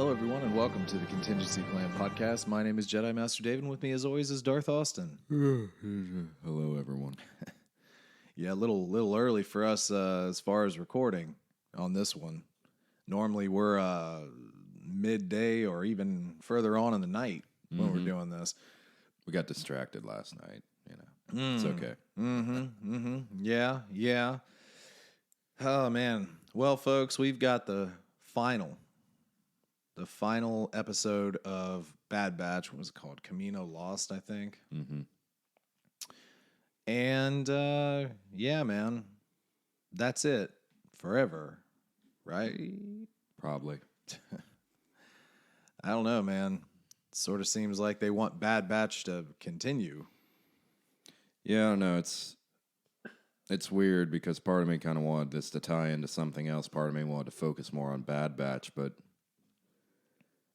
Hello, everyone, and welcome to the Contingency Plan Podcast. My name is Jedi Master David, and with me, as always, is Darth Austin. Hello, everyone. Yeah, a little early for us as far as recording on this one. Normally, we're midday or even further on in the night when we're doing this. We got distracted last night, It's okay. Yeah. Oh, man. Well, folks, we've got the final episode of Bad Batch. What was it called? Kamino Lost, I think. Mm-hmm. And, yeah, man, that's it forever, right? Probably. I don't know, man. Sort of seems like they want Bad Batch to continue. Yeah, I don't know. It's weird because part of me kind of wanted this to tie into something else. Part of me wanted to focus more on Bad Batch, but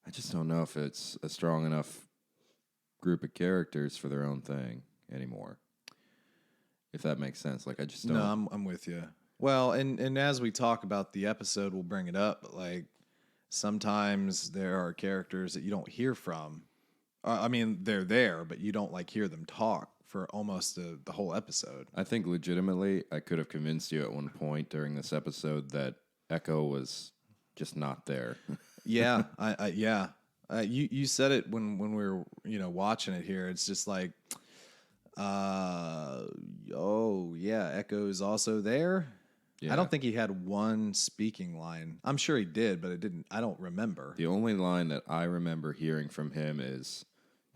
I just don't know if it's a strong enough group of characters for their own thing anymore. If that makes sense. Like, I just don't. No, I'm with you. Well, and as we talk about the episode, we'll bring it up. But like, sometimes there are characters that you don't hear from. I mean, they're there, but you don't like hear them talk for almost the whole episode. I think legitimately I could have convinced you at one point during this episode that Echo was just not there. Yeah, yeah. You said it when we were watching it here. It's just like, oh yeah, Echo's also there. Yeah. I don't think he had one speaking line. I'm sure he did, but I don't remember. The only line that I remember hearing from him is,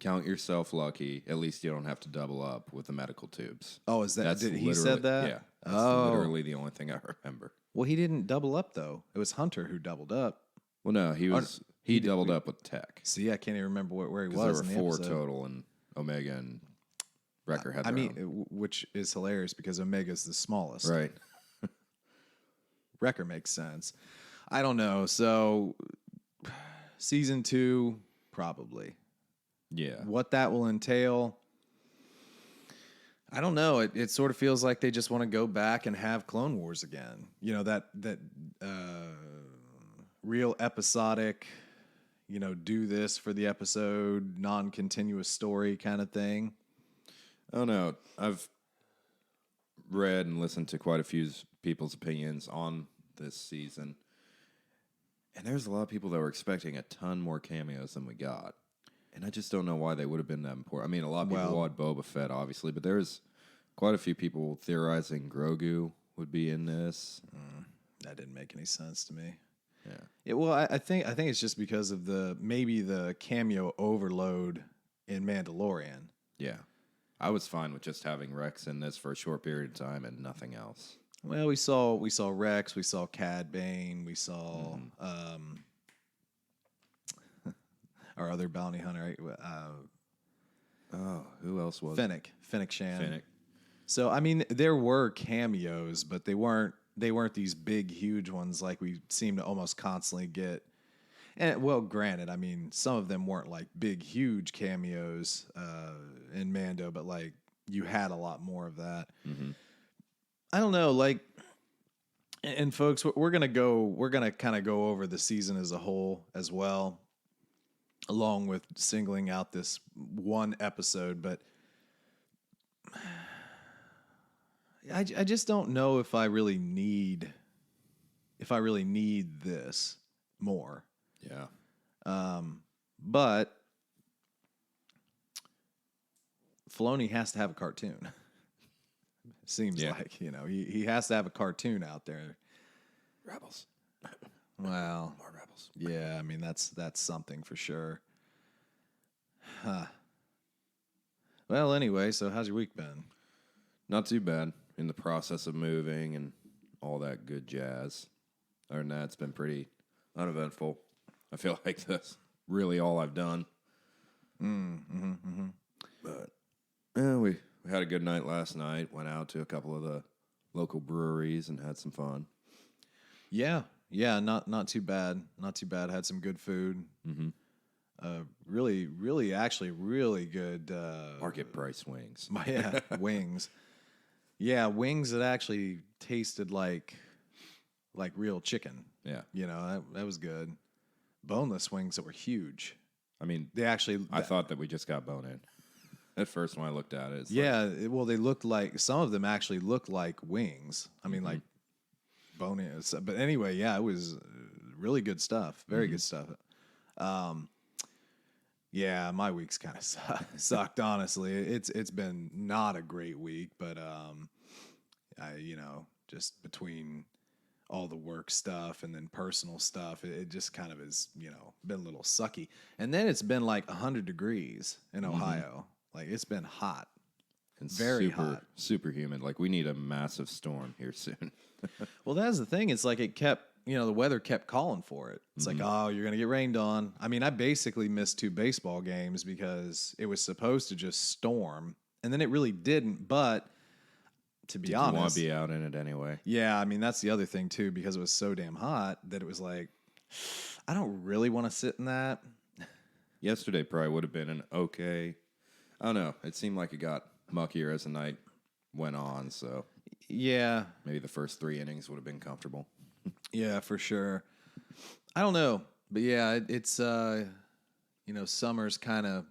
"Count yourself lucky. At least you don't have to double up with the medical tubes." Oh, is that? He said that? Yeah. That's literally the only thing I remember. Well, he didn't double up though. It was Hunter who doubled up. Well, no, he doubled up with Tech. See, I can't even remember where he was. There were four total, and Omega and Wrecker had their own. Which is hilarious because Omega's the smallest. Right. Wrecker makes sense. I don't know. So, season 2, probably. Yeah. What that will entail, I don't know. It sort of feels like they just want to go back and have Clone Wars again. You know, that real episodic, do this for the episode, non-continuous story kind of thing. I don't know. I've read and listened to quite a few people's opinions on this season, and there's a lot of people that were expecting a ton more cameos than we got, and I just don't know why they would have been that important. I mean, a lot of people wanted Boba Fett, obviously, but there's quite a few people theorizing Grogu would be in this. That didn't make any sense to me. Yeah. Well, I think it's just because of maybe the cameo overload in Mandalorian. Yeah. I was fine with just having Rex in this for a short period of time and nothing else. Well, we saw Rex, we saw Cad Bane, we saw our other bounty hunter. Who else was Fennec Shan. Fennec. So I mean, there were cameos, but they weren't these big, huge ones like we seem to almost constantly get. And well, granted, I mean, some of them weren't like big, huge cameos in Mando, but like you had a lot more of that. Mm-hmm. I don't know, like, and folks, we're gonna kind of go over the season as a whole as well, along with singling out this one episode. But I just don't know if I really need this more. Yeah. But Filoni has to have a cartoon. Seems like, he has to have a cartoon out there. Rebels. Well, More Rebels. Yeah, I mean, that's something for sure. Huh. Well, anyway, so how's your week been? Not too bad. In the process of moving and all that good jazz. Other than that, it's been pretty uneventful. I feel like that's really all I've done. But we had a good night last night. Went out to a couple of the local breweries and had some fun. Yeah, not too bad. Not too bad. Had some good food. Mm-hmm. Really good market price wings. Yeah, wings. Yeah, wings that actually tasted like real chicken. Yeah, that was good. boneless wings that were huge. I mean, They actually, I thought that we just got bone in. At first, when I looked at it, it's well, they looked like, some of them actually looked like wings. I mean, like bone in. But anyway, yeah, it was really good stuff. Very good stuff. Yeah, my week's kind of sucked, honestly. It's been not a great week, but just between all the work stuff and then personal stuff, it just kind of is, been a little sucky. And then it's been like 100 degrees in Ohio. Like, it's been hot. and very super, hot. super humid. Like, we need a massive storm here soon. Well, that's the thing. It's like it kept, the weather kept calling for it. It's like, oh, you're going to get rained on. I mean, I basically missed 2 baseball games because it was supposed to just storm, and then it really didn't. But to be honest, you want to be out in it anyway. Yeah, I mean, that's the other thing, too, because it was so damn hot that it was like, I don't really want to sit in that. Yesterday probably would have been an okay. I don't know. It seemed like it got muckier as the night went on, so Yeah. maybe the first 3 innings would have been comfortable. Yeah, for sure. I don't know. But yeah, it's, summer's kind of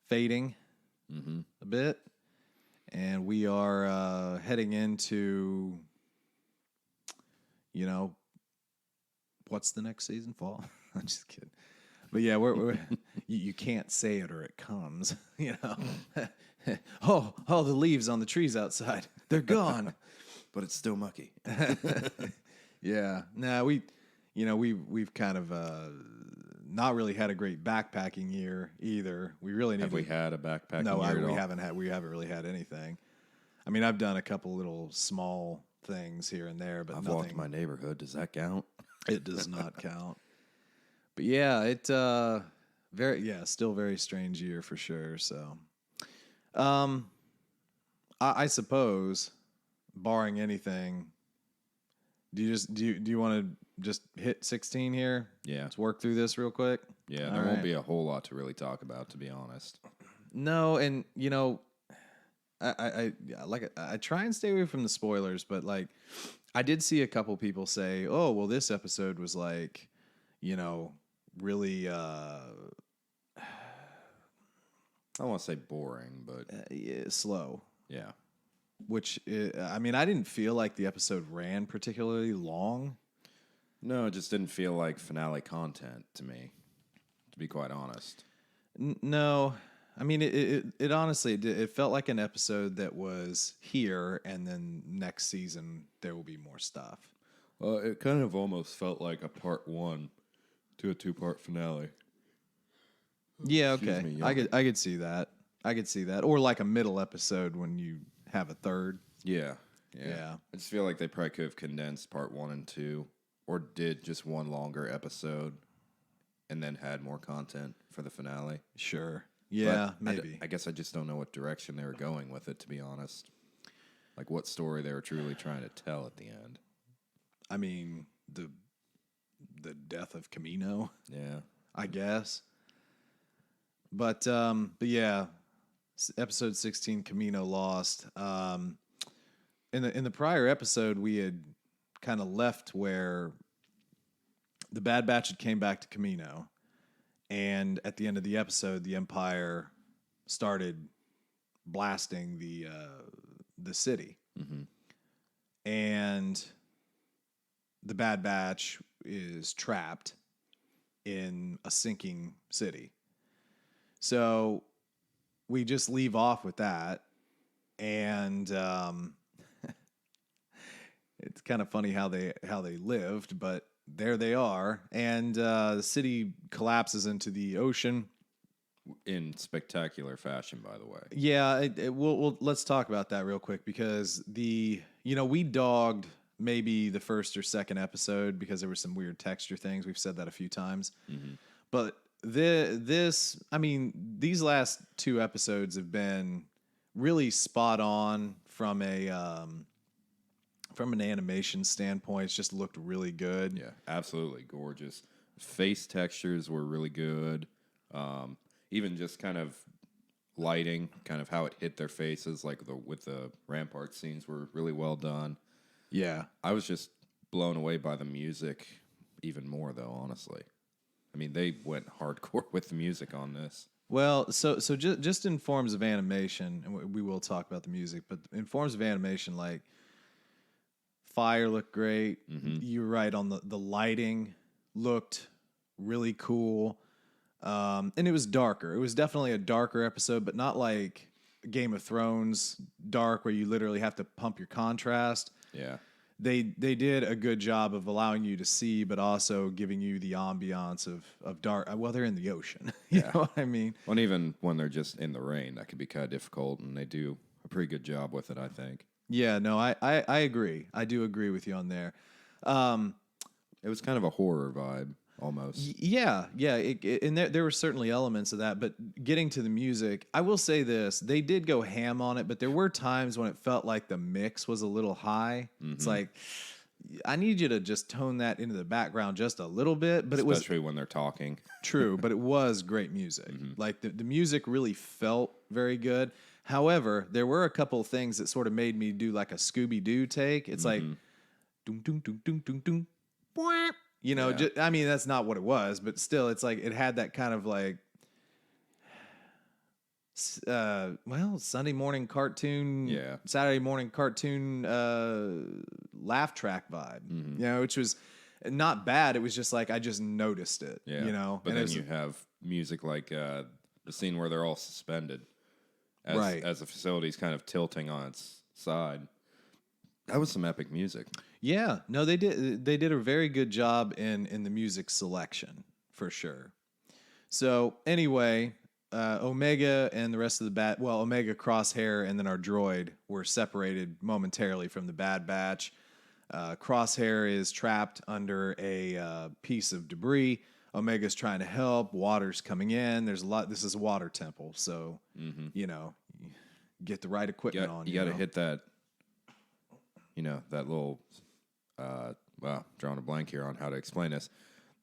fading a bit. And we are heading into, what's the next season? Fall? I'm just kidding. But yeah, we're you can't say it or it comes. Oh, the leaves on the trees outside, they're gone. But it's still mucky. Yeah. No, we've kind of not really had a great backpacking year either. We really need. Have we had a backpacking No, year at we all? haven't had. We haven't really had anything. I mean, I've done a couple little small things here and there, but I've nothing. walked my neighborhood. Does that count? It does not count. But yeah, still very strange year for sure. So, I suppose, barring anything, do you want to just hit 16 here? Yeah. Let's work through this real quick. Yeah, All there won't right. be a whole lot to really talk about, to be honest. No, and I try and stay away from the spoilers, but like I did see a couple people say, "Oh, well, this episode was like, really I don't want to say boring, but slow." yeah. Which I mean, I didn't feel like the episode ran particularly long. No, it just didn't feel like finale content to me, to be quite honest. No, I mean it honestly it felt like an episode that was here, and then next season there will be more stuff. It kind of almost felt like a part 1 to a 2-part finale. Yeah, Excuse okay. me, I could see that. I could see that. Or like a middle episode when you have a third. Yeah. Yeah. I just feel like they probably could have condensed part 1 and 2, or did just one longer episode and then had more content for the finale. Sure. Yeah, But maybe. I guess I just don't know what direction they were going with it, to be honest. Like what story they were truly trying to tell at the end. I mean, the death of Kamino, Yeah. I guess. But yeah, episode 16, Kamino lost. In the prior episode, we had kind of left where the Bad Batch had came back to Kamino, and at the end of the episode, the Empire started blasting the city, and the Bad Batch is trapped in a sinking city. So we just leave off with that, and it's kind of funny how they lived, but there they are, and the city collapses into the ocean. In spectacular fashion, by the way. Yeah, we'll let's talk about that real quick because we dogged maybe the first or second episode because there were some weird texture things. We've said that a few times, but these last 2 episodes have been really spot on from an animation standpoint. It's just looked really good. Yeah, absolutely gorgeous. Face textures were really good. Even just kind of lighting, kind of how it hit their faces, like with the rampart scenes were really well done. Yeah. I was just blown away by the music even more, though, honestly. I mean, they went hardcore with the music on this. Well, so just in forms of animation, and we will talk about the music, but in forms of animation, like fire looked great. You're right on the lighting looked really cool, and it was darker. It was definitely a darker episode, but not like Game of Thrones dark, where you literally have to pump your contrast. Yeah. They did a good job of allowing you to see, but also giving you the ambiance of dark. Well, they're in the ocean. You know what I mean? Well, and even when they're just in the rain, that could be kind of difficult, and they do a pretty good job with it, I think. Yeah, no, I agree. I do agree with you on there. It was kind of a horror vibe, almost. Yeah. And there were certainly elements of that. But getting to the music, I will say this. They did go ham on it, but there were times when it felt like the mix was a little high. It's like, I need you to just tone that into the background just a little bit. But Especially when they're talking. True, but it was great music. Like the music really felt very good. However, there were a couple of things that sort of made me do like a Scooby-Doo take. It's like, doom, doom, doom, doom, doom, doom, bwah. You know, I mean, that's not what it was, but still, it's like it had that kind of like, Sunday morning cartoon, Saturday morning cartoon laugh track vibe, you know, which was not bad. It was just like, I just noticed it, you know. But then you have music like the scene where they're all suspended as the facility's kind of tilting on its side. That was some epic music. Yeah, no, they did a very good job in the music selection for sure. So anyway, Omega and the rest of the Omega, Crosshair, and then our droid were separated momentarily from the Bad Batch. Crosshair is trapped under a piece of debris. Omega's trying to help. Water's coming in. There's a lot. This is a water temple, so you know, get the right equipment on. You got to hit that. You know, that little, drawing a blank here on how to explain this.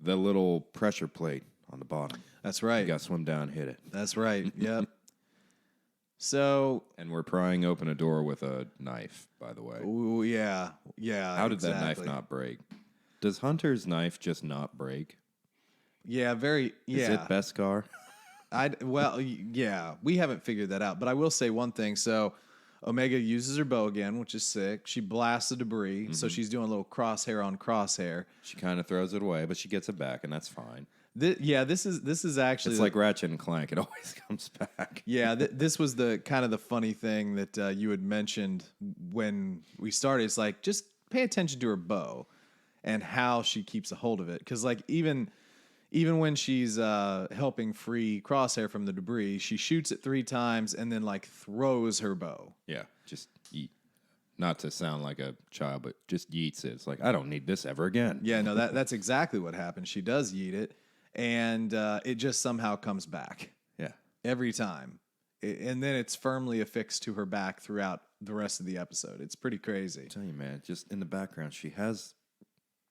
The little pressure plate on the bottom. That's right. You got to swim down, hit it. That's right. Yep. So. And we're prying open a door with a knife, by the way. Ooh, yeah. How did that knife not break? Does Hunter's knife just not break? Yeah, Is it Beskar? Yeah. We haven't figured that out, but I will say one thing. So. Omega uses her bow again, which is sick. She blasts the debris, so she's doing a little crosshair on crosshair. She kind of throws it away, but she gets it back, and that's fine. This is actually it's like Ratchet and Clank; it always comes back. Yeah, this was the kind of the funny thing that you had mentioned when we started. It's like just pay attention to her bow and how she keeps a hold of it, because like even when she's helping free Crosshair from the debris, she shoots it 3 times and then like throws her bow. Yeah, just yeet. Not to sound like a child, but just yeets it. It's like, I don't need this ever again. Yeah, no, that's exactly what happens. She does yeet it, and it just somehow comes back. Yeah. Every time. And then it's firmly affixed to her back throughout the rest of the episode. It's pretty crazy. I tell you, man, just in the background, she has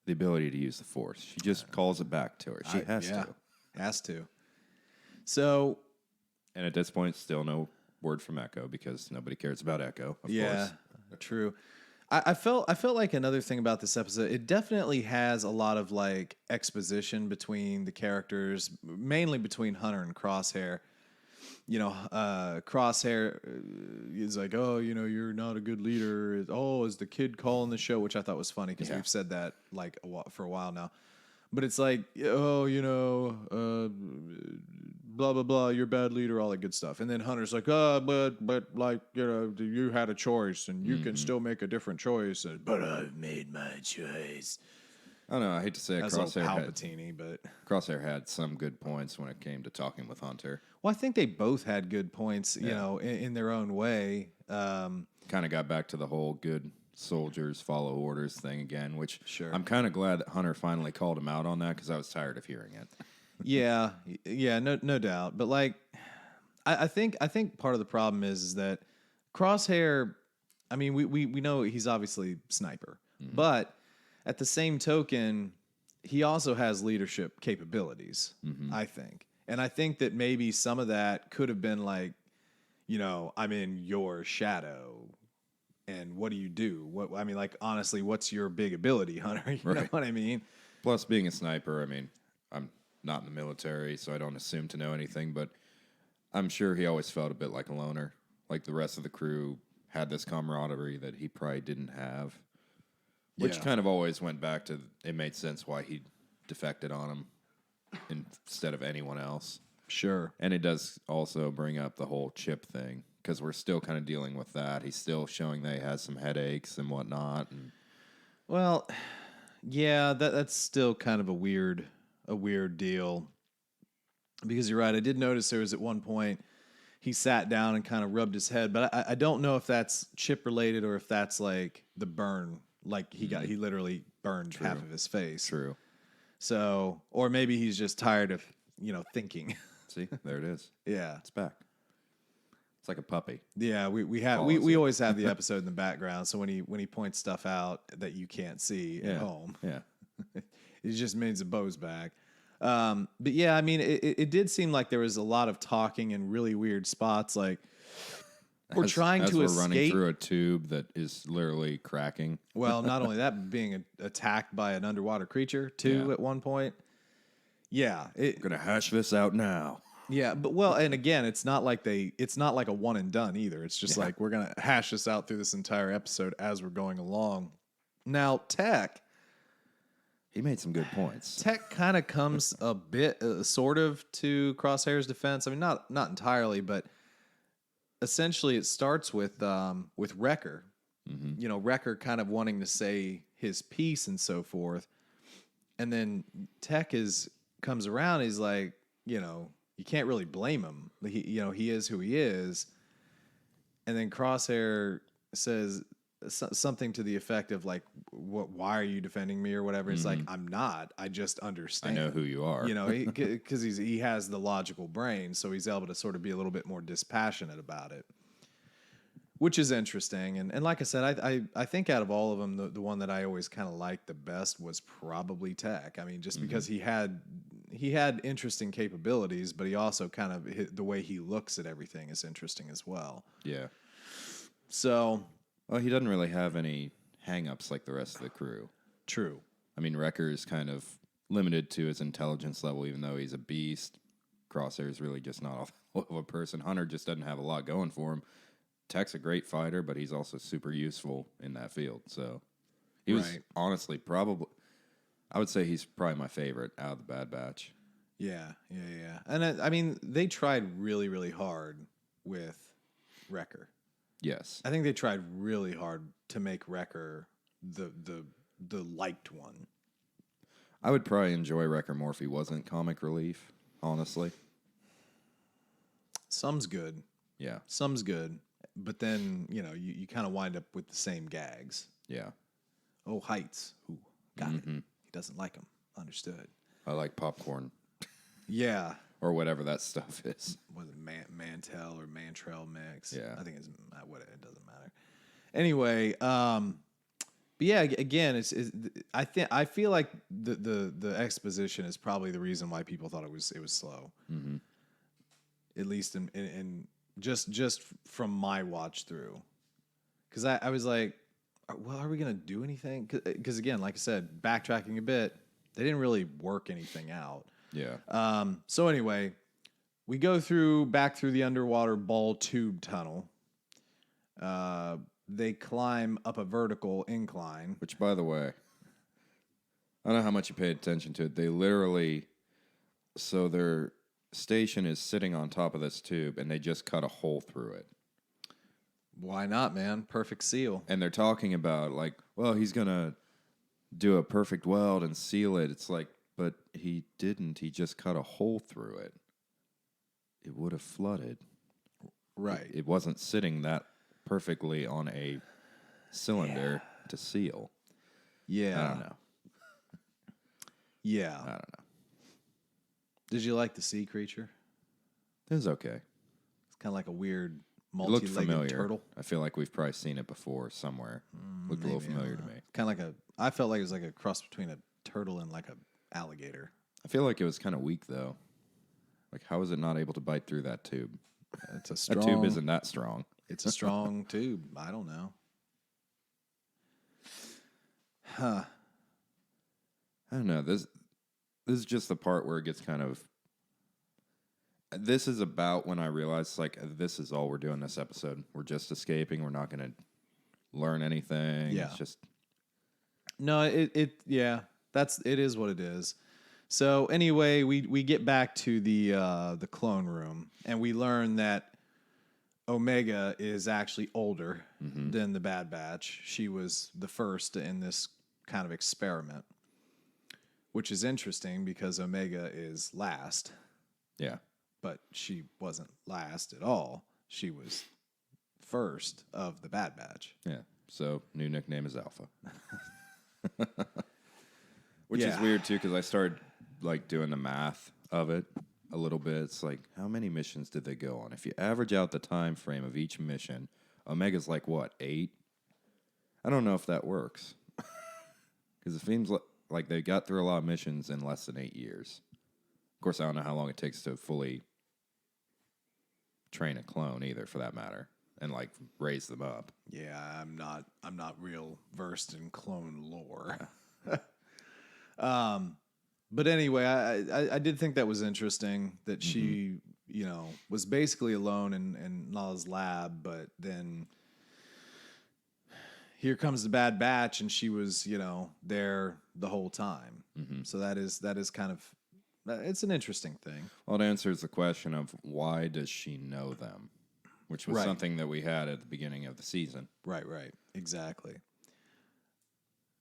the ability to use the Force. She just calls it back to her. She has to. Has to. So. And at this point, still no word from Echo because nobody cares about Echo, of course. True. I felt like another thing about this episode, it definitely has a lot of like exposition between the characters, mainly between Hunter and Crosshair. You know, Crosshair is like, oh, you know, you're not a good leader. Oh, is the kid calling the show? Which I thought was funny because we've said that like for a while now. But it's like, oh, you know, blah, blah, blah, you're a bad leader, all that good stuff. And then Hunter's like, but like, you know, you had a choice and you can still make a different choice. But I've made my choice. I don't know. I hate to say it. Crosshair had some good points when it came to talking with Hunter. Well, I think they both had good points, you know, in their own way. Kind of got back to the whole good soldiers follow orders thing again, which I'm kind of glad that Hunter finally called him out on that because I was tired of hearing it. yeah, no doubt. But like, I think part of the problem is that Crosshair. I mean, we know he's obviously sniper, but at the same token, he also has leadership capabilities, I think. And I think that maybe some of that could have been like, you know, I'm in your shadow. And what do you do? I mean, like, honestly, what's your big ability, Hunter? You know what I mean? Plus, being a sniper, I mean, I'm not in the military, so I don't assume to know anything, but I'm sure he always felt a bit like a loner. Like the rest of the crew had this camaraderie that he probably didn't have. Which kind of always went back to, it made sense why he defected on him instead of anyone else. Sure. And it does also bring up the whole chip thing, because we're still kind of dealing with that. He's still showing that he has some headaches and whatnot. And Well, yeah, that's still kind of a weird deal. Because you're right, I did notice there was at one point he sat down and kind of rubbed his head, but I don't know if that's chip related or if that's like the burn. Like he literally burned half of his face. True. So, or maybe he's just tired of, thinking. See, there it is. Yeah. It's back. It's like a puppy. Yeah, we always have the episode in the background. So when he points stuff out that you can't see at home, it just means the bow's back. But yeah, I mean, it did seem like there was a lot of talking in really weird spots. Like we're trying to escape. Running through a tube that is literally cracking. Well, not only that, but being attacked by an underwater creature too at one point. Yeah, I'm gonna hash this out now. Yeah, but and again, it's not like a one and done either. It's just like we're gonna hash this out through this entire episode as we're going along. Now, Tech. He made some good points. Tech kind of comes a bit, sort of, to Crosshair's defense. I mean, not entirely, but essentially it starts with Wrecker. Mm-hmm. Wrecker kind of wanting to say his piece and so forth, and then Tech comes around. He's like, you can't really blame him. He is who he is, and then Crosshair says something to the effect of like, why are you defending me or whatever? It's like, I'm not, I just understand. I know who you are. Because he has the logical brain, so he's able to sort of be a little bit more dispassionate about it, which is interesting. And like I said, I think out of all of them, the one that I always kind of liked the best was probably Tech. I mean, just because he had interesting capabilities, but he also kind of, the way he looks at everything is interesting as well. Yeah. So... Well, he doesn't really have any hang-ups like the rest of the crew. True. I mean, Wrecker is kind of limited to his intelligence level, even though he's a beast. Crosshair is really just not of a person. Hunter just doesn't have a lot going for him. Tech's a great fighter, but he's also super useful in that field. So he was honestly probably, I would say he's probably my favorite out of the Bad Batch. Yeah. And I mean, they tried really, really hard with Wrecker. Yes. I think they tried really hard to make Wrecker the liked one. I would probably enjoy Wrecker more if he wasn't comic relief, honestly. Some's good. Yeah. Some's good. But then, you kind of wind up with the same gags. Yeah. Oh, heights. Ooh, got it. He doesn't like them. Understood. I like popcorn. Yeah. Or whatever that stuff is. Was it Mantel or Mantrell mix? Yeah. I think it doesn't matter. Anyway, but yeah, again, I feel like the exposition is probably the reason why people thought it was slow. Mm-hmm. At least in just from my watch through, because I was like, well, are we gonna do anything? Because again, like I said, backtracking a bit, they didn't really work anything out. Yeah. So anyway, we go back through the underwater ball tube tunnel. They climb up a vertical incline. Which, by the way, I don't know how much you paid attention to it. They literally, so their station is sitting on top of this tube, and they just cut a hole through it. Why not, man? Perfect seal. And they're talking about, like, well, he's going to do a perfect weld and seal it. It's like, but he didn't. He just cut a hole through it. It would have flooded. Right. It wasn't sitting that perfectly on a cylinder to seal. Yeah. I don't know. Yeah. I don't know. Did you like the sea creature? It was okay. It's kind of like a weird multi-legged familiar. Turtle. I feel like we've probably seen it before somewhere. Looked a little familiar to me. Kind of like I felt like it was like a cross between a turtle and like a alligator. I feel like it was kind of weak though. Like, how is it not able to bite through that tube? It's a strong. That tube isn't that strong. It's a strong tube. I don't know. Huh. I don't know. This is just the part where it gets kind of. This is about when I realized, like, this is all we're doing this episode. We're just escaping. We're not going to learn anything. Yeah. It's just. No, it is what it is. So anyway, we get back to the clone room, and we learn that Omega is actually older than the Bad Batch. She was the first in this kind of experiment, which is interesting because Omega is last. Yeah. But she wasn't last at all. She was first of the Bad Batch. Yeah. So new nickname is Alpha. Which is weird too, because I started like doing the math of it a little bit. It's like, how many missions did they go on? If you average out the time frame of each mission, Omega's like what, 8? I don't know if that works. Because it seems like they got through a lot of missions in less than 8 years. Of course, I don't know how long it takes to fully train a clone either, for that matter, and like raise them up. Yeah, I'm not real versed in clone lore. But anyway, I did think that was interesting that she, was basically alone in Nala's lab, but then here comes the Bad Batch, and she was, there the whole time. So that is kind of, it's an interesting thing. Well, it answers the question of why does she know them, which was something that we had at the beginning of the season. Right, exactly.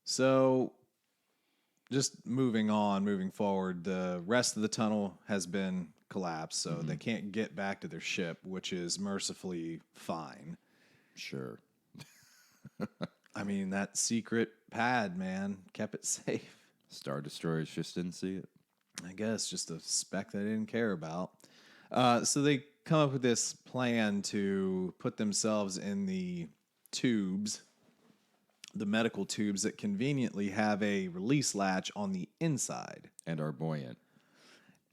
So just moving forward, the rest of the tunnel has been collapsed, so they can't get back to their ship, which is mercifully fine. Sure. I mean, that secret pad, man, kept it safe. Star Destroyers just didn't see it. I guess just a speck they didn't care about. So they come up with this plan to put themselves in the tubes, the medical tubes that conveniently have a release latch on the inside. And are buoyant.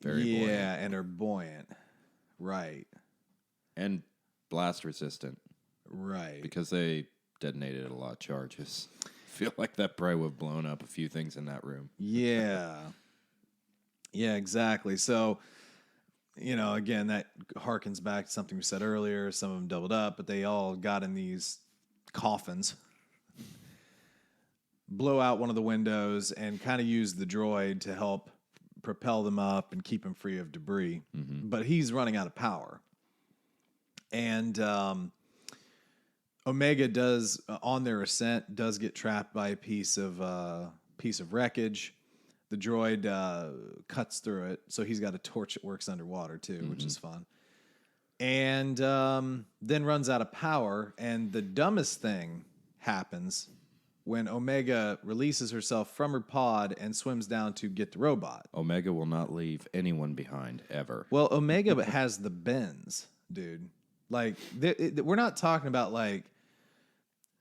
Very buoyant. Yeah, and are buoyant. Right. And blast resistant. Right. Because they detonated a lot of charges. I feel like that probably would have blown up a few things in that room. Yeah. Yeah, exactly. So, again, that harkens back to something we said earlier. Some of them doubled up, but they all got in these coffins, blow out one of the windows, and kind of use the droid to help propel them up and keep them free of debris. But he's running out of power. And Omega does, on their ascent, does get trapped by a piece of wreckage. The droid cuts through it, so he's got a torch that works underwater too, which is fun. And then runs out of power, and the dumbest thing happens when Omega releases herself from her pod and swims down to get the robot. Omega will not leave anyone behind, ever. Well, Omega has the bends, dude. Like, we're not talking about, like,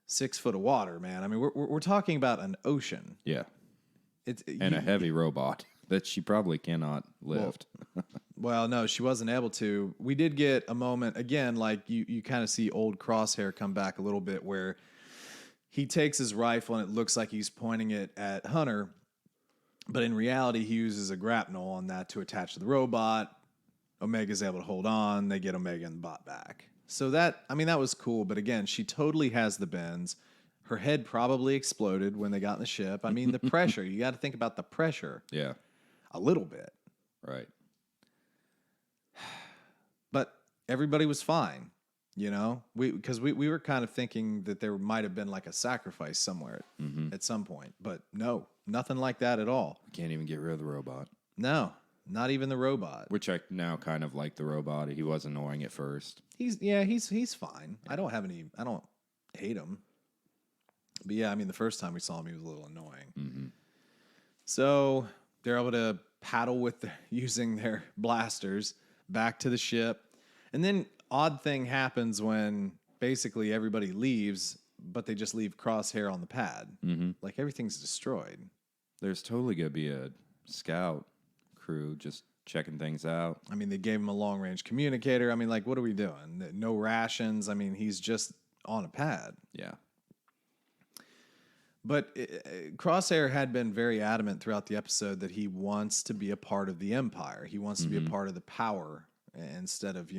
6 foot of water, man. I mean, we're talking about an ocean. Yeah. And a heavy robot that she probably cannot lift. Well, no, she wasn't able to. We did get a moment, again, like you kind of see old Crosshair come back a little bit, where he takes his rifle and it looks like he's pointing it at Hunter, but in reality he uses a grapnel on that to attach to the robot. Omega's able to hold on. They get Omega and the bot back. So that was cool, but again, she totally has the bends. Her head probably exploded when they got in the ship. I mean, the pressure. You got to think about the pressure. Yeah. A little bit. Right. But everybody was fine, because we were kind of thinking that there might have been like a sacrifice somewhere at some point. But no, nothing like that at all. Can't even get rid of the robot. No, not even the robot. Which I now kind of like the robot. He was annoying at first. He's fine. I don't hate him. But yeah, I mean, the first time we saw him, he was a little annoying. So they're able to paddle using their blasters back to the ship. And then odd thing happens when basically everybody leaves, but they just leave Crosshair on the pad. Like, everything's destroyed. There's totally going to be a scout crew just checking things out. I mean, they gave him a long-range communicator. I mean, like, what are we doing? No rations. I mean, he's just on a pad. Yeah. But Crosshair had been very adamant throughout the episode that he wants to be a part of the Empire. He wants to be a part of the power instead of,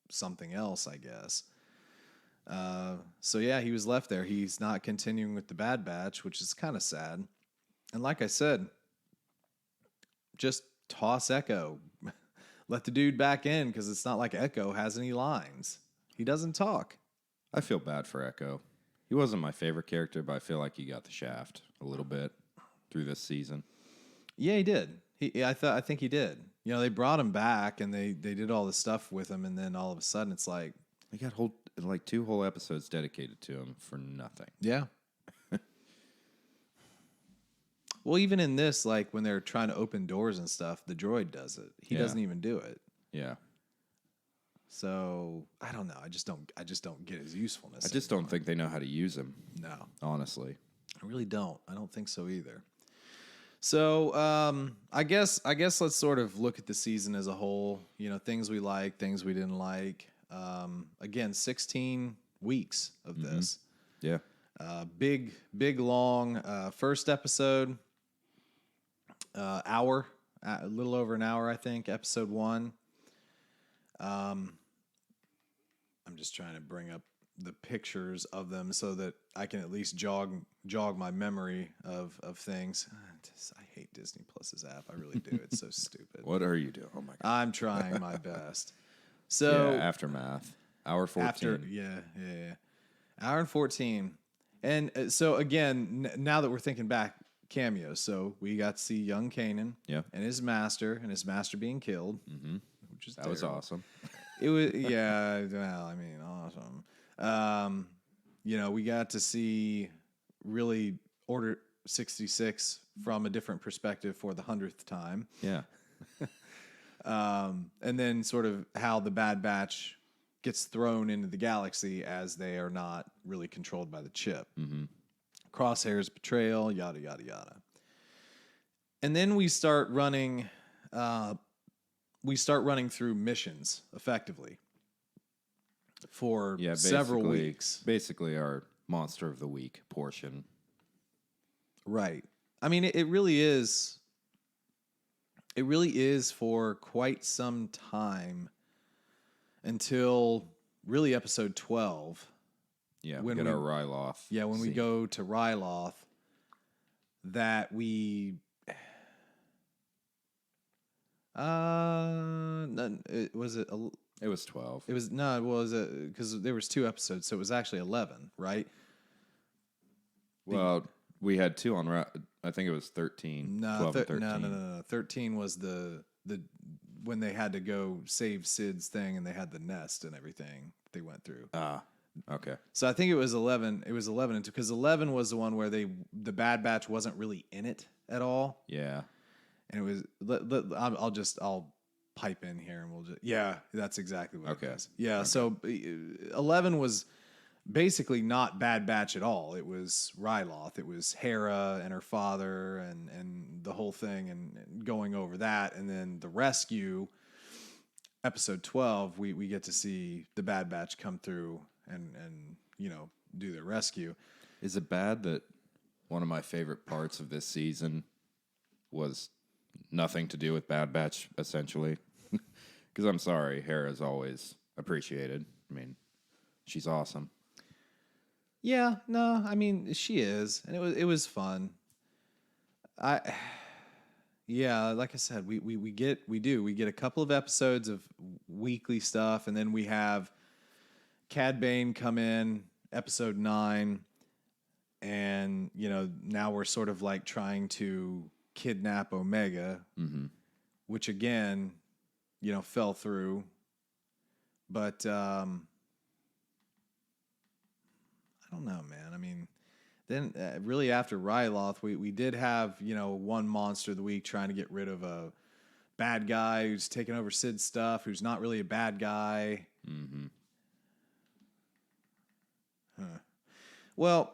something else, I guess. So yeah, he was left there. He's not continuing with the Bad Batch, which is kind of sad. And like I said, just toss Echo. Let the dude back in, because it's not like Echo has any lines. He doesn't talk. I feel bad for Echo. He wasn't my favorite character, but I feel like he got the shaft a little bit through this season. Yeah, he did. I think he did. They brought him back and they did all this stuff with him, and then all of a sudden it's like they got 2 whole episodes dedicated to him for nothing. Yeah. Well, even in this, like when they're trying to open doors and stuff, the droid does it. He doesn't even do it. Yeah. So I don't know. I just don't get his usefulness. I just don't think they know how to use him. No, honestly, I really don't. I don't think so either. So I guess let's sort of look at the season as a whole. Things we like, things we didn't like. Again, 16 weeks of this. Yeah. Big long first episode. Hour, a little over an hour, I think. Episode 1. I'm just trying to bring up the pictures of them so that I can at least jog my memory of things. I hate Disney Plus's app. I really do. It's so stupid. What are you doing? Oh my God. I'm trying my best. So Aftermath. Hour 14. Yeah. Hour and 14. And so again, now that we're thinking back, cameos. So we got to see young Kanan and his master being killed. Mm-hmm. That was awesome. It was, awesome. We got to see really Order 66 from a different perspective for the 100th time. Yeah. And then sort of how the Bad Batch gets thrown into the galaxy as they are not really controlled by the chip. Mm-hmm. Crosshair's betrayal, yada, yada, yada. And then we start running through missions effectively for several weeks. Basically our Monster of the Week portion. Right. I mean, it really is. It really is for quite some time until really episode 12. Yeah, when we get our Ryloth. Yeah, when we go to Ryloth, that we... It was 12. It was because there was 2 episodes, so it was actually 11, right? Well, we had 2 on. I think it was 13. No, 12 and 13. No. 13 was the when they had to go save Sid's thing, and they had the nest and everything they went through. Okay. So I think it was 11. It was 11 because 11 was the one where the Bad Batch wasn't really in it at all. Yeah. And it was. I'll pipe in here, and we'll just. Yeah, that's exactly what it is. Yeah. Okay. So 11 was basically not Bad Batch at all. It was Ryloth. It was Hera and her father and the whole thing and going over that, and then the rescue. Episode 12, we get to see the Bad Batch come through and do the rescue. Is it bad that one of my favorite parts of this season was nothing to do with Bad Batch, essentially? Because I'm sorry, Hera's always appreciated. I mean, she's awesome. Yeah, no, I mean she is, and it was fun. Yeah, like I said, we get a couple of episodes of weekly stuff, and then we have Cad Bane come in episode 9, and now we're sort of like trying to kidnap Omega, which again, fell through. But I don't know, man. I mean. Then, really, after Ryloth, we did have, one Monster of the Week trying to get rid of a bad guy who's taking over Sid's stuff, who's not really a bad guy. Mm-hmm. Huh. Well,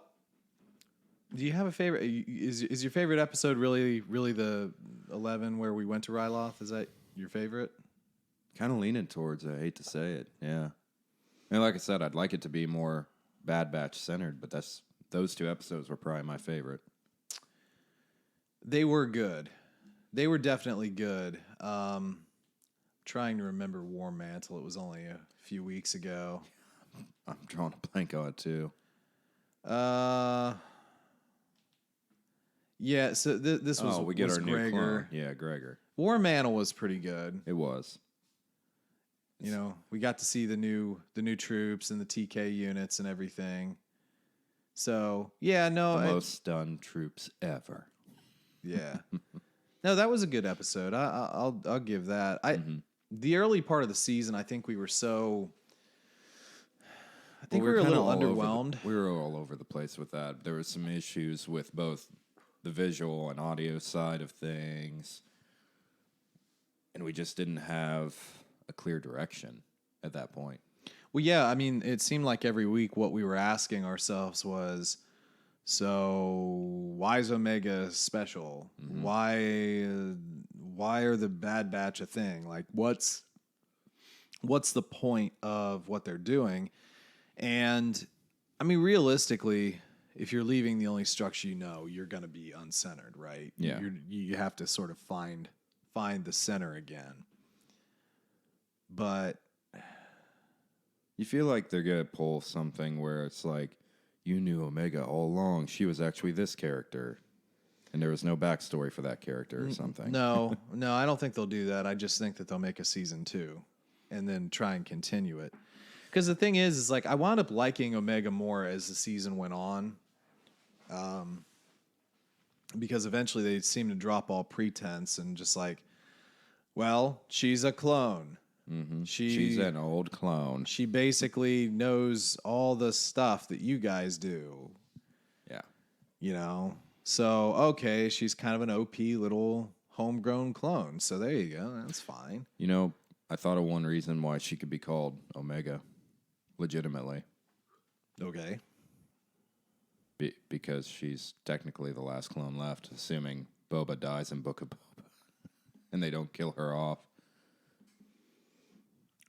do you have a favorite? Is your favorite episode really the 11 where we went to Ryloth? Is that your favorite? Kind of leaning towards it. I hate to say it. Yeah. And like I said, I'd like it to be more Bad Batch centered, but that's those 2 episodes were probably my favorite. They were good. They were definitely good. Trying to remember War Mantle. It was only a few weeks ago. I'm drawing a blank on it too. Yeah. So this was we get was our Gregor. new clone. Yeah, Gregor. War Mantle was pretty good. It was. You know, we got to see the new troops and the TK units and everything. So yeah, no, The most done troops ever. Yeah. No, that was a good episode. I'll give that. The early part of the season, I think we were so. I think we were a little underwhelmed. We were all over the place with that. There was some issues with both the visual and audio side of things, and we just didn't have a clear direction at that point. Well, yeah, I mean, it seemed like every week what we were asking ourselves was, so why is Omega special? Why are the Bad Batch a thing? Like, what's the point of what they're doing? And I mean, realistically, if you're leaving the only structure you know, you're going to be uncentered, right? Yeah. You have to sort of find the center again. But you feel like they're going to pull something where it's like, you knew Omega all along. She was actually this character. And there was no backstory for that character or something. No, I don't think they'll do that. I just think that they'll make a season 2 and then try and continue it. Because the thing is like I wound up liking Omega more as the season went on. Because eventually they seemed to drop all pretense and just like, well, she's a clone. Mm-hmm. She's an old clone. She basically knows all the stuff that you guys do. Yeah. You know? So, okay, she's kind of an OP little homegrown clone. So there you go. That's fine. You know, I thought of one reason why she could be called Omega. Legitimately. Okay. Because she's technically the last clone left, assuming Boba dies in Book of Boba. And they don't kill her off.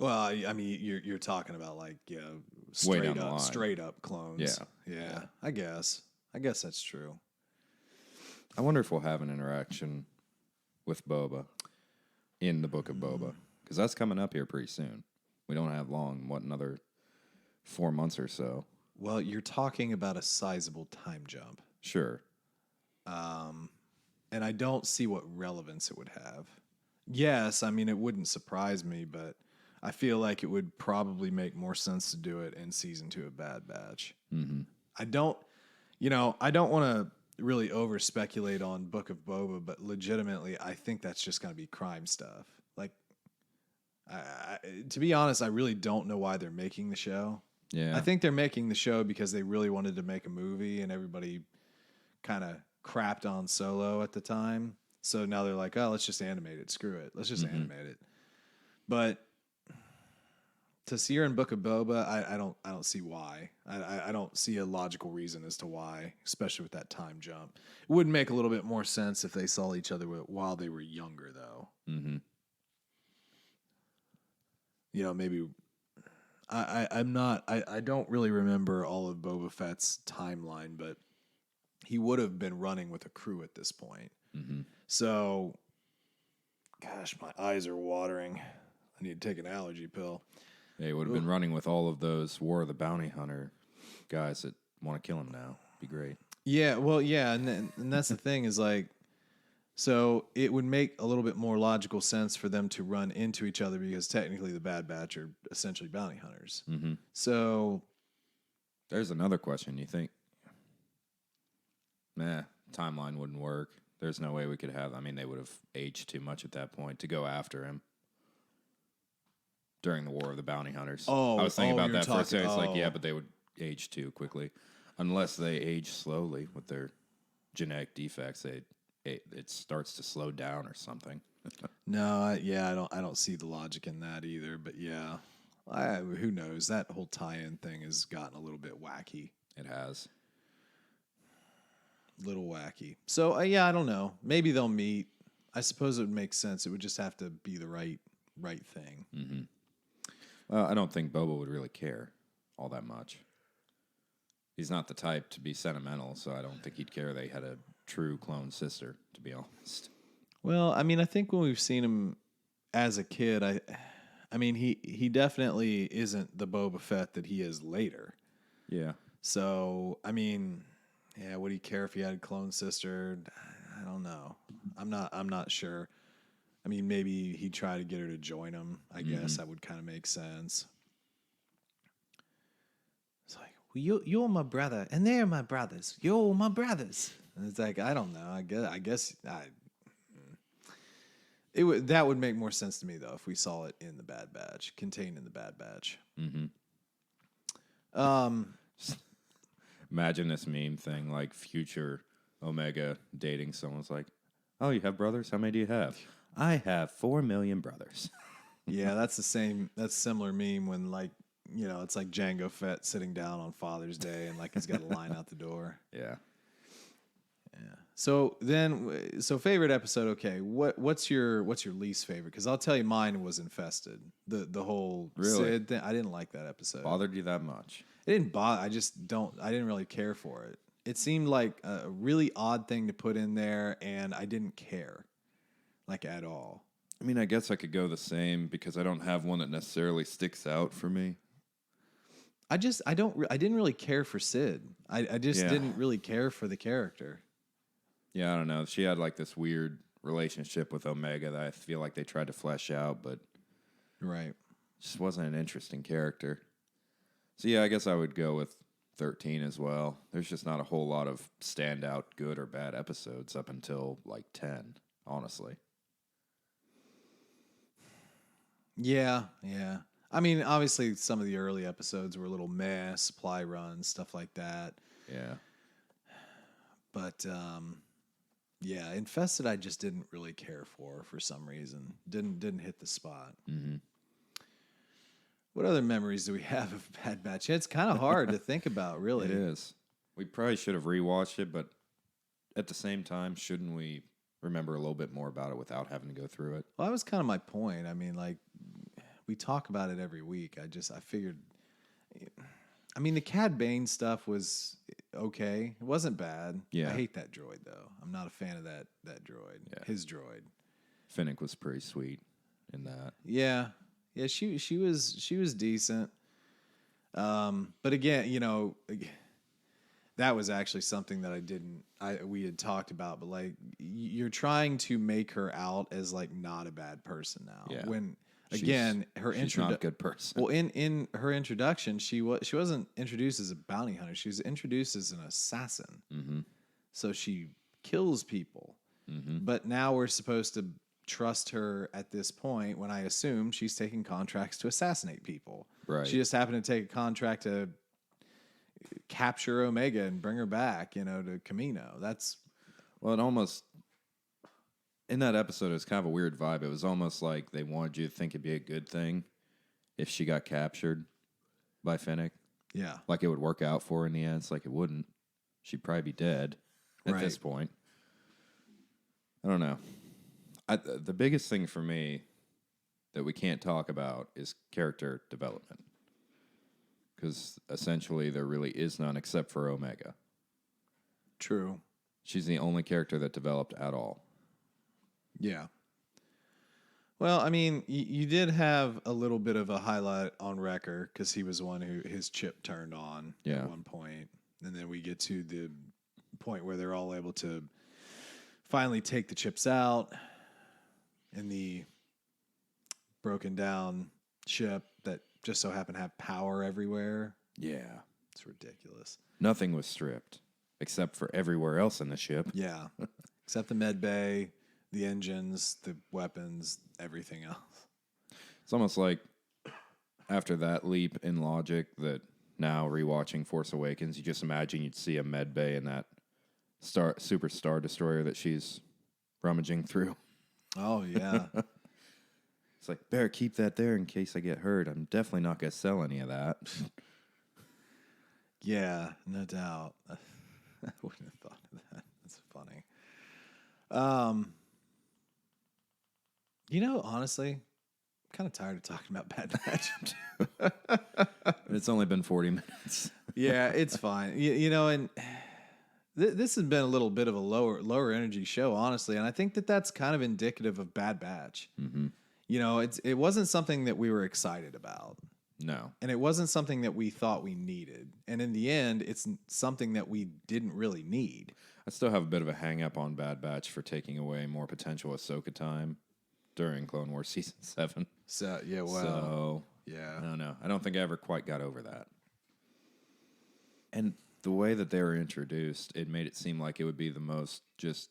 Well, I mean, you're talking about like, you know, straight up clones. Yeah. I guess that's true. I wonder if we'll have an interaction with Boba in the Book of Boba, because that's coming up here pretty soon. We don't have long. What, another 4 months or so? Well, you're talking about a sizable time jump. Sure. And I don't see what relevance it would have. Yes, I mean, it wouldn't surprise me, but I feel like it would probably make more sense to do it in season 2 of Bad Batch. Mm-hmm. I don't want to really over speculate on Book of Boba, but legitimately, I think that's just going to be crime stuff. Like, to be honest, I really don't know why they're making the show. Yeah. I think they're making the show because they really wanted to make a movie, and everybody kind of crapped on Solo at the time. So now they're like, oh, let's just animate it. Screw it. Let's just animate it. But to see her in Book of Boba, I don't see why. I don't see a logical reason as to why, especially with that time jump. It would make a little bit more sense if they saw each other while they were younger, though. Mm-hmm. You know, maybe I don't really remember all of Boba Fett's timeline, but he would have been running with a crew at this point. Mm-hmm. So, gosh, my eyes are watering. I need to take an allergy pill. They would have been running with all of those War of the Bounty Hunter guys that want to kill him now. Be great. Yeah, well, yeah, and that's the thing is like, so it would make a little bit more logical sense for them to run into each other because technically the Bad Batch are essentially bounty hunters. Mm-hmm. So there's another question. You think, timeline wouldn't work. There's no way we could have. I mean, they would have aged too much at that point to go after him during the War of the Bounty Hunters. I was thinking about that for a second. It's like, yeah, but they would age too quickly. Unless they age slowly with their genetic defects, it starts to slow down or something. No, I don't see the logic in that either. But yeah, who knows? That whole tie-in thing has gotten a little bit wacky. It has. Little wacky. So yeah, I don't know. Maybe they'll meet. I suppose it would make sense. It would just have to be the right thing. Mm-hmm. I don't think Boba would really care all that much. he's not the type to be sentimental, so I don't think he'd care they had a true clone sister, to be honest. Well, I mean, I think when we've seen him as a kid, I mean, he definitely isn't the Boba Fett that he is later. Yeah. So, I mean, yeah, would he care if he had a clone sister? I don't know. I'm not sure. I mean, maybe he'd try to get her to join him. I guess that would kind of make sense. It's like, well, you're my brother, and they're my brothers. You're my brothers. And it's like, I don't know. That would make more sense to me though if we saw it in the Bad Batch, contained in the Bad Batch. Imagine this meme thing, like future Omega dating someone's like, "Oh, you have brothers? How many do you have?" "I have 4 million brothers." Yeah, that's similar meme when, like, you know, it's like Jango Fett sitting down on Father's Day and like he's got a line out the door. Yeah. So favorite episode. Okay, what's your least favorite? Because I'll tell you, mine was Infested. The whole Really? Sid thing. I didn't like that episode. Bothered you that much? It didn't bother. I didn't really care for it. It seemed like a really odd thing to put in there, and I didn't care, like, at all. I mean, I guess I could go the same because I don't have one that necessarily sticks out for me. I didn't really care for Sid. I just didn't really care for the character. Yeah, I don't know. She had like this weird relationship with Omega that I feel like they tried to flesh out, but Right. just wasn't an interesting character. So yeah, I guess I would go with 13 as well. There's just not a whole lot of standout good or bad episodes up until like 10, honestly. Yeah. I mean, obviously, some of the early episodes were a little meh, supply runs, stuff like that. Yeah. But yeah, Infested, I just didn't really care for some reason. Didn't hit the spot. Mm-hmm. What other memories do we have of Bad Batch? It's kind of hard to think about, really. It is. We probably should have rewatched it, but at the same time, shouldn't we remember a little bit more about it without having to go through it? Well, that was kind of my point. I mean, like, we talk about it every week. I figured. I mean, the Cad Bane stuff was okay. It wasn't bad. Yeah. I hate that droid though. I'm not a fan of that droid. Yeah. His droid. Finnick was pretty sweet in that. Yeah. She was decent. But again, you know, that was actually something that we had talked about. But like, you're trying to make her out as like not a bad person now. Yeah. When again, she's not a good person. Well, in her introduction, she wasn't introduced as a bounty hunter. She was introduced as an assassin. Mm-hmm. So she kills people. Mm-hmm. But now we're supposed to trust her at this point when I assume she's taking contracts to assassinate people. Right. She just happened to take a contract to capture Omega and bring her back, you know, to Kamino. Well, it almost, in that episode, it was kind of a weird vibe. It was almost like they wanted you to think it'd be a good thing if she got captured by Finnick. Yeah. Like it would work out for her in the end. It's like it wouldn't. She'd probably be dead at this point. I don't know. The biggest thing for me that we can't talk about is character development. Because essentially there really is none except for Omega. True. She's the only character that developed at all. Yeah. Well, I mean, you did have a little bit of a highlight on Wrecker because he was one who his chip turned on at one point. And then we get to the point where they're all able to finally take the chips out in the broken down ship that just so happened to have power everywhere. Yeah. It's ridiculous. Nothing was stripped except for everywhere else in the ship. Yeah. Except the med bay, the engines, the weapons, everything else. It's almost like after that leap in logic that now rewatching Force Awakens, you just imagine you'd see a med bay in that super star destroyer that she's rummaging through. Oh, yeah. It's like, better keep that there in case I get hurt. I'm definitely not going to sell any of that. Yeah, no doubt. I wouldn't have thought of that. That's funny. You know, honestly, I'm kind of tired of talking about Bad Batch. It's only been 40 minutes. Yeah, it's fine. You know, and this has been a little bit of a lower energy show, honestly, and I think that that's kind of indicative of Bad Batch. You know, it wasn't something that we were excited about, No. and it wasn't something that we thought we needed, and in the end, it's something that we didn't really need. I still have a bit of a hang up on Bad Batch for taking away more potential Ahsoka time during Clone Wars Season 7. So yeah, well, So, yeah, I don't know. I don't think I ever quite got over that. And the way that they were introduced, it made it seem like it would be the most just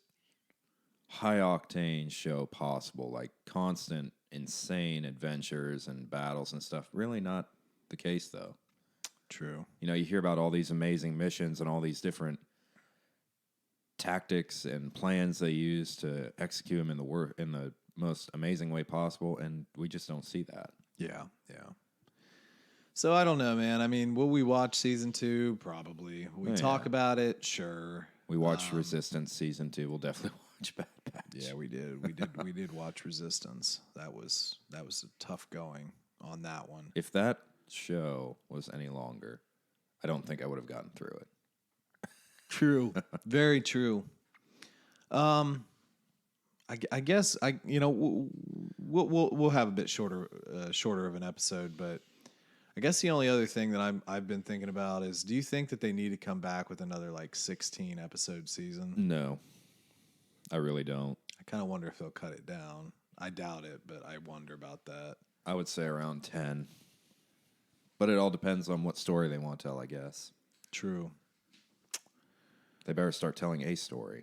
high-octane show possible, like constant, insane adventures and battles and stuff. Really not the case, though. true. You know, you hear about all these amazing missions and all these different tactics and plans they use to execute them in the most amazing way possible, and we just don't see that. Yeah, yeah. So I don't know, man. I mean, will we watch season 2? Probably. Will we talk about it? Sure. We watched Resistance Season 2. We'll definitely watch Bad Batch. Yeah, we did. We did watch Resistance. That was a tough going on that one. If that show was any longer, I don't think I would have gotten through it. True. Very true. I guess we'll have a bit shorter of an episode, but I guess the only other thing that I've been thinking about is, do you think that they need to come back with another 16 episode season? No, I really don't. I kind of wonder if they'll cut it down. I doubt it, but I wonder about that. I would say around 10. But it all depends on what story they want to tell, I guess. True. They better start telling a story.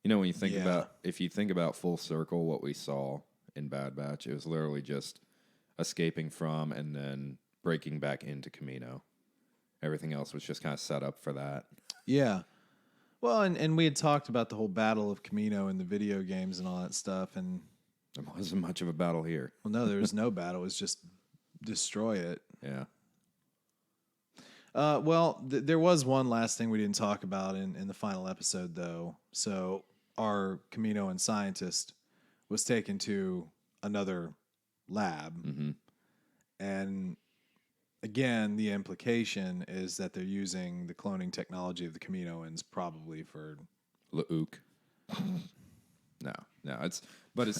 You know, when you think if you think about full circle, what we saw in Bad Batch, it was literally just escaping from and then breaking back into Kamino. Everything else was just kind of set up for that. Yeah. Well, and we had talked about the whole battle of Kamino in the video games and all that stuff, and there wasn't much of a battle here. Well, no, there was no battle. It was just destroy it. Yeah. There was one last thing we didn't talk about in the final episode, though. So our Kaminoan scientist was taken to another lab, and again, the implication is that they're using the cloning technology of the Kaminoans probably for Luke. No, it's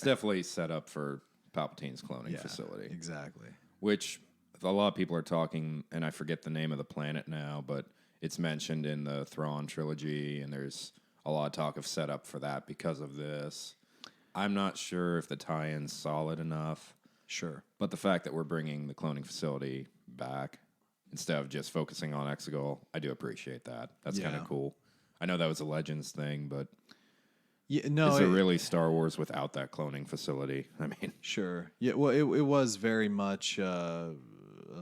definitely set up for Palpatine's cloning facility. Exactly. Which a lot of people are talking, and I forget the name of the planet now, but it's mentioned in the Thrawn trilogy, and there's a lot of talk of setup for that because of this. I'm not sure if the tie-in's solid enough. Sure. But the fact that we're bringing the cloning facility back instead of just focusing on Exegol, I do appreciate that. That's kind of cool. I know that was a Legends thing, but is it really Star Wars without that cloning facility? I mean, sure. Yeah, well, it was very much a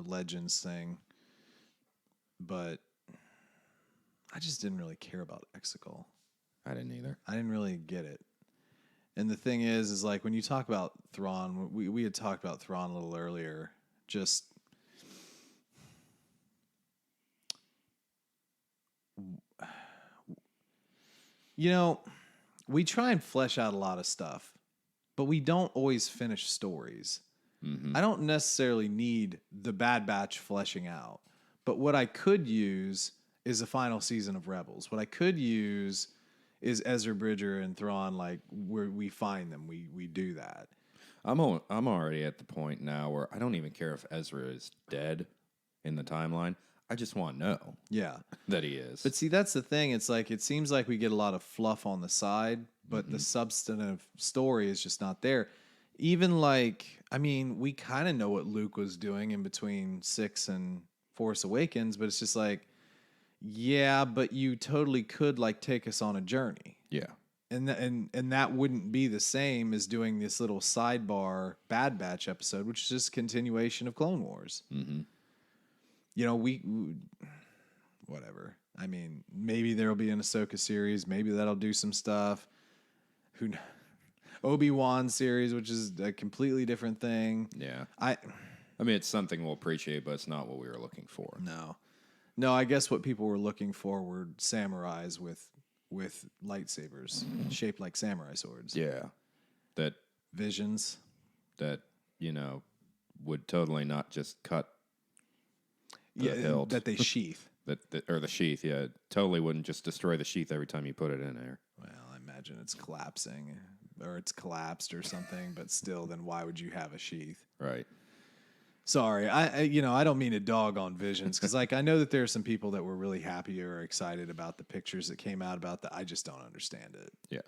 Legends thing, but I just didn't really care about Exegol. I didn't either. I didn't really get it. And the thing is like when you talk about Thrawn, we had talked about Thrawn a little earlier. Just we try and flesh out a lot of stuff, but we don't always finish stories. I don't necessarily need the Bad Batch fleshing out, but what I could use is the final season of Rebels. What I could use is Ezra Bridger and Thrawn, like where we find them, we do that. I'm already at the point now where I don't even care if Ezra is dead in the timeline. I just want to know that he is. But see, that's the thing. It's like it seems like we get a lot of fluff on the side, but the substantive story is just not there. Even we kind of know what Luke was doing in between 6 and Force Awakens, but it's just like, yeah, but you totally could take us on a journey. Yeah. And that wouldn't be the same as doing this little sidebar Bad Batch episode, which is just a continuation of Clone Wars. We whatever. I mean, maybe there'll be an Ahsoka series. Maybe that'll do some stuff. Who knows? Obi-Wan series, which is a completely different thing. Yeah. I mean, it's something we'll appreciate, but it's not what we were looking for. No, I guess what people were looking for were samurais with lightsabers shaped like samurai swords. Yeah. That visions. That, would totally not just cut the Yeah, hilt. that they sheath. Or the sheath, yeah. It totally wouldn't just destroy the sheath every time you put it in there. Well, I imagine it's collapsing or it's collapsed or something, but still, then why would you have a sheath? Right. Sorry, I don't mean to dog on Visions because like I know that there are some people that were really happy or excited about the pictures that came out about that. I just don't understand it. Yeah.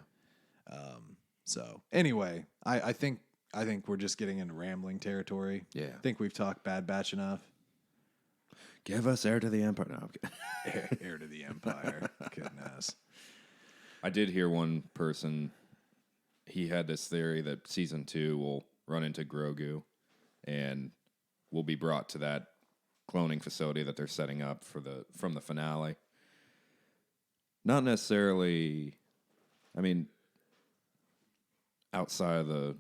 So anyway, I think we're just getting into rambling territory. Yeah. I think we've talked Bad Batch enough. Give us Heir to the Empire. No, I'm kidding. Heir to the Empire. Goodness. I did hear one person, he had this theory that season 2 will run into Grogu and will be brought to that cloning facility that they're setting up from the finale. Not necessarily, I mean, outside of the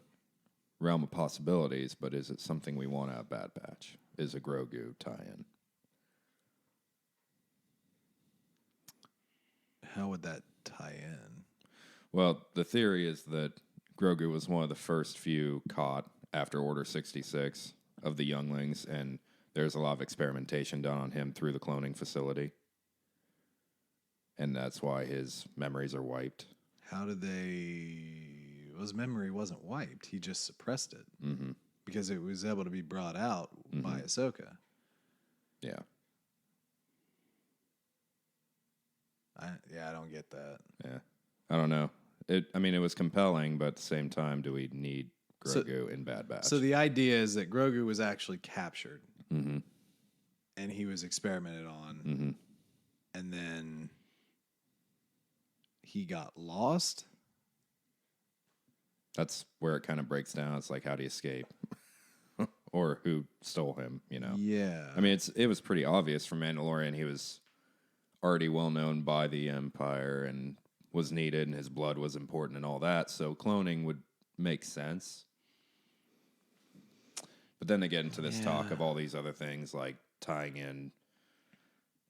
realm of possibilities, but is it something we want out of Bad Batch? Is a Grogu tie-in? How would that tie in? Well, the theory is that Grogu was one of the first few caught after Order 66 of the younglings, and there's a lot of experimentation done on him through the cloning facility. And that's why his memories are wiped. How did they... His memory wasn't wiped. He just suppressed it. Mm-hmm. Because it was able to be brought out by Ahsoka. Yeah. I don't get that. Yeah. I don't know. It was compelling, but at the same time, do we need Grogu in Bad Batch? So the idea is that Grogu was actually captured. Mm-hmm. And he was experimented on. Mm-hmm. And then he got lost. That's where it kind of breaks down. It's like, how do you escape? Or who stole him, you know? Yeah. I mean, it was pretty obvious from Mandalorian. He was already well known by the Empire and was needed, and his blood was important and all that. So cloning would make sense. But then they get into this talk of all these other things, like tying in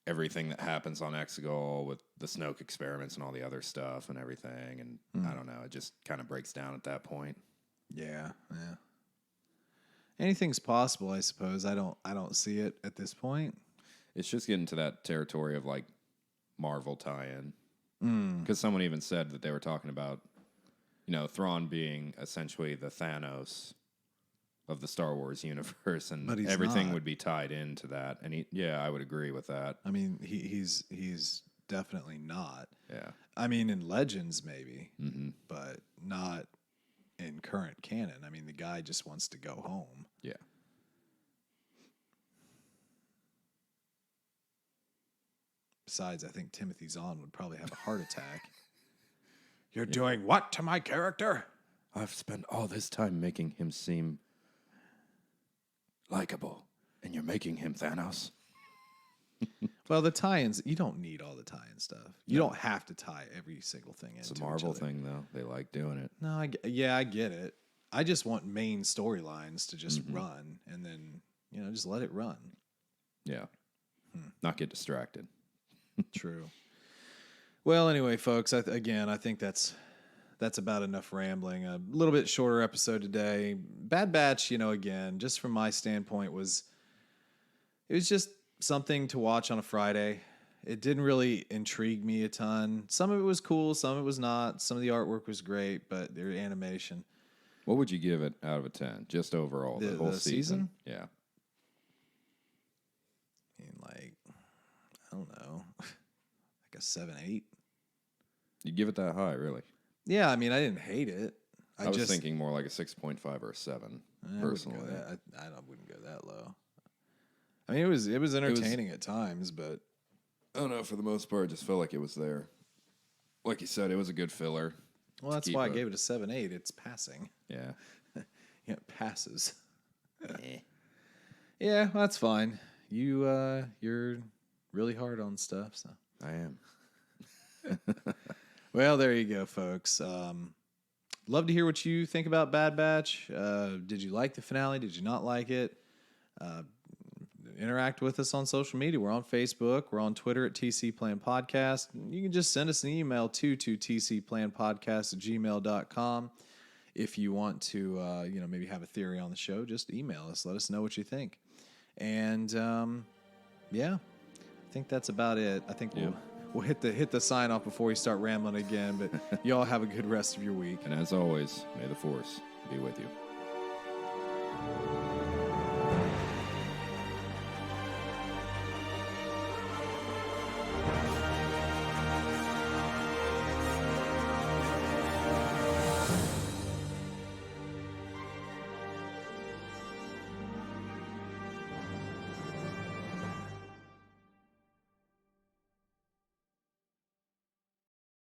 everything that happens on Exegol with the Snoke experiments and all the other stuff and everything. And I don't know, it just kind of breaks down at that point. Yeah. Anything's possible, I suppose. I don't see it at this point. It's just getting to that territory of like Marvel tie-in. Because someone even said that they were talking about, Thrawn being essentially the Thanos of the Star Wars universe, and everything not. would be tied into that. And I would agree with that. I mean, he's definitely not. Yeah. I mean, in Legends maybe, but not in current canon. I mean, the guy just wants to go home. Yeah. Besides, I think Timothy Zahn would probably have a heart attack. You're doing what to my character? I've spent all this time making him seem likable, and you're making him Thanos. Well, the tie-ins, you don't need all the tie-in stuff. You don't have to tie every single thing into each other. It's a Marvel thing, though. They like doing it. No, I get it. I just want main storylines to just run, and then, just let it run. Yeah. Not get distracted. True. Well, anyway, folks, I think that's about enough rambling. A little bit shorter episode today. Bad Batch, again, just from my standpoint, it was just something to watch on a Friday. It didn't really intrigue me a ton. Some of it was cool, some of it was not. Some of the artwork was great, but their animation. What would you give it out of a 10, just overall, the whole season? Yeah. I mean, I don't know, like a 7, 8. You'd give it that high, really? Yeah, I mean, I didn't hate it. I was thinking more like a 6.5 or a 7, personally. I wouldn't go that low. I mean, it was entertaining at times, but I don't know. For the most part, it just felt like it was there. Like you said, it was a good filler. Well, that's why I gave it a 7, 8. It's passing. Yeah. It passes. Yeah, that's fine. You're really hard on stuff, so. I am. Well, there you go, folks. Love to hear what you think about Bad Batch. Did you like the finale? Did you not like it? Interact with us on social media. We're on Facebook. We're on Twitter at TC Plan Podcast. You can just send us an email to tcplanpodcast@gmail.com. if you want to, maybe have a theory on the show, just email us. Let us know what you think. And yeah, I think that's about it. I think we'll hit the sign off before we start rambling again. But y'all have a good rest of your week. And as always, may the Force be with you.